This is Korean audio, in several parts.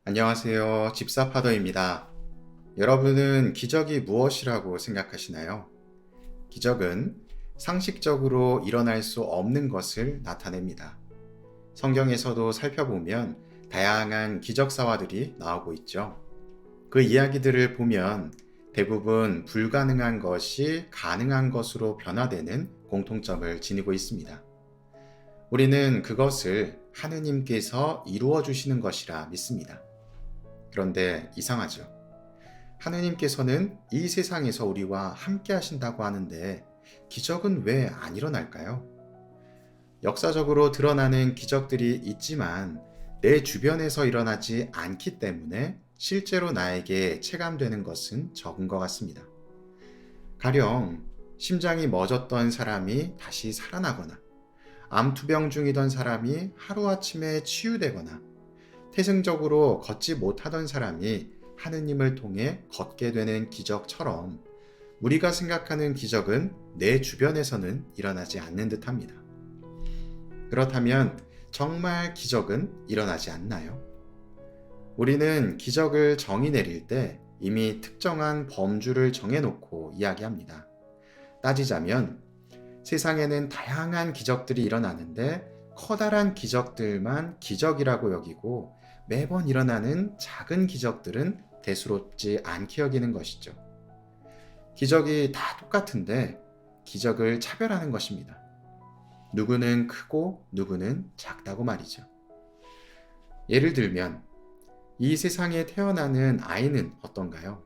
안녕하세요. 집사파더입니다. 여러분은 기적이 무엇이라고 생각하시나요? 기적은 상식적으로 일어날 수 없는 것을 나타냅니다. 성경에서도 살펴보면 다양한 기적사화들이 나오고 있죠. 그 이야기들을 보면 대부분 불가능한 것이 가능한 것으로 변화되는 공통점을 지니고 있습니다. 우리는 그것을 하느님께서 이루어 주시는 것이라 믿습니다. 그런데 이상하죠. 하느님께서는 이 세상에서 우리와 함께 하신다고 하는데 기적은 왜 안 일어날까요? 역사적으로 드러나는 기적들이 있지만 내 주변에서 일어나지 않기 때문에 실제로 나에게 체감되는 것은 적은 것 같습니다. 가령 심장이 멎었던 사람이 다시 살아나거나 암투병 중이던 사람이 하루아침에 치유되거나 태생적으로 걷지 못하던 사람이 하느님을 통해 걷게 되는 기적처럼 우리가 생각하는 기적은 내 주변에서는 일어나지 않는 듯합니다. 그렇다면 정말 기적은 일어나지 않나요? 우리는 기적을 정의 내릴 때 이미 특정한 범주를 정해놓고 이야기합니다. 따지자면 세상에는 다양한 기적들이 일어나는데 커다란 기적들만 기적이라고 여기고 매번 일어나는 작은 기적들은 대수롭지 않게 여기는 것이죠. 기적이 다 똑같은데 기적을 차별하는 것입니다. 누구는 크고 누구는 작다고 말이죠. 예를 들면 이 세상에 태어나는 아이는 어떤가요?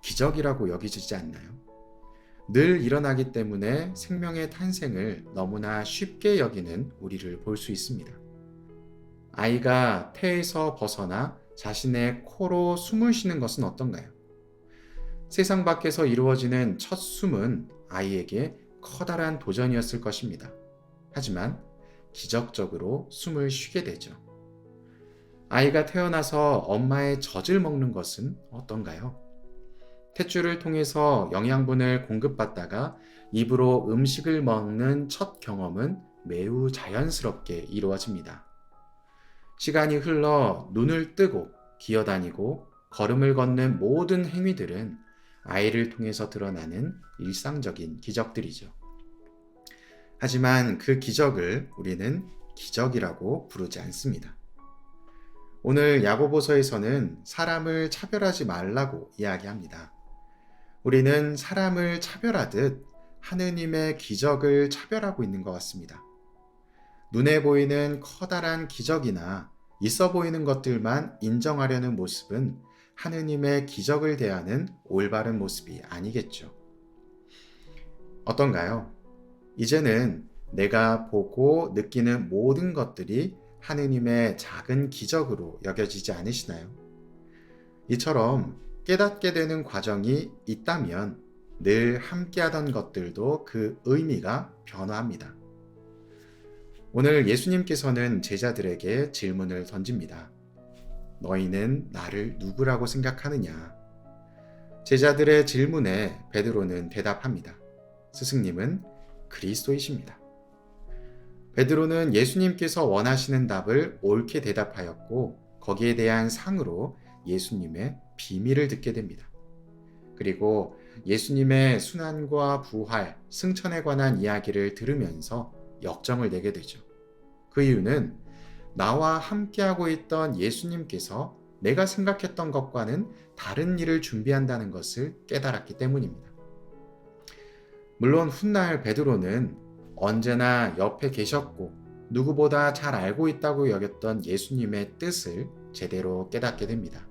기적이라고 여기지지 않나요? 늘 일어나기 때문에 생명의 탄생을 너무나 쉽게 여기는 우리를 볼 수 있습니다. 아이가 태에서 벗어나 자신의 코로 숨을 쉬는 것은 어떤가요? 세상 밖에서 이루어지는 첫 숨은 아이에게 커다란 도전이었을 것입니다. 하지만 기적적으로 숨을 쉬게 되죠. 아이가 태어나서 엄마의 젖을 먹는 것은 어떤가요? 탯줄을 통해서 영양분을 공급받다가 입으로 음식을 먹는 첫 경험은 매우 자연스럽게 이루어집니다. 시간이 흘러 눈을 뜨고 기어다니고 걸음을 걷는 모든 행위들은 아이를 통해서 드러나는 일상적인 기적들이죠. 하지만 그 기적을 우리는 기적이라고 부르지 않습니다. 오늘 야고보서에서는 사람을 차별하지 말라고 이야기합니다. 우리는 사람을 차별하듯 하느님의 기적을 차별하고 있는 것 같습니다. 눈에 보이는 커다란 기적이나 있어 보이는 것들만 인정하려는 모습은 하느님의 기적을 대하는 올바른 모습이 아니겠죠. 어떤가요? 이제는 내가 보고 느끼는 모든 것들이 하느님의 작은 기적으로 여겨지지 않으시나요? 이처럼 깨닫게 되는 과정이 있다면 늘 함께하던 것들도 그 의미가 변화합니다. 오늘 예수님께서는 제자들에게 질문을 던집니다. 너희는 나를 누구라고 생각하느냐? 제자들의 질문에 베드로는 대답합니다. 스승님은 그리스도이십니다. 베드로는 예수님께서 원하시는 답을 옳게 대답하였고 거기에 대한 상으로 예수님의 비밀을 듣게 됩니다. 그리고 예수님의 순환과 부활, 승천에 관한 이야기를 들으면서 역정을 내게 되죠. 그 이유는 나와 함께하고 있던 예수님께서 내가 생각했던 것과는 다른 일을 준비한다는 것을 깨달았기 때문입니다. 물론 훗날 베드로는 언제나 옆에 계셨고 누구보다 잘 알고 있다고 여겼던 예수님의 뜻을 제대로 깨닫게 됩니다.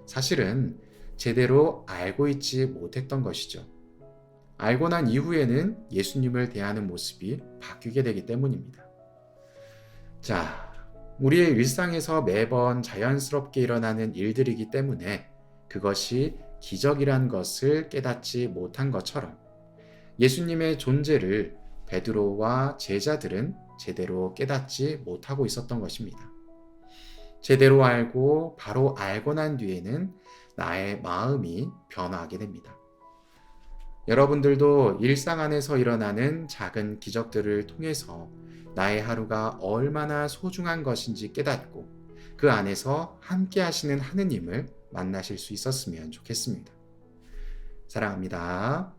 사실은 제대로 알고 있지 못했던 것이죠. 알고 난 이후에는 예수님을 대하는 모습이 바뀌게 되기 때문입니다. 자, 우리의 일상에서 매번 자연스럽게 일어나는 일들이기 때문에 그것이 기적이란 것을 깨닫지 못한 것처럼 예수님의 존재를 베드로와 제자들은 제대로 깨닫지 못하고 있었던 것입니다. 제대로 알고 바로 알고 난 뒤에는 나의 마음이 변화하게 됩니다. 여러분들도 일상 안에서 일어나는 작은 기적들을 통해서 나의 하루가 얼마나 소중한 것인지 깨닫고 그 안에서 함께 하시는 하느님을 만나실 수 있었으면 좋겠습니다. 사랑합니다.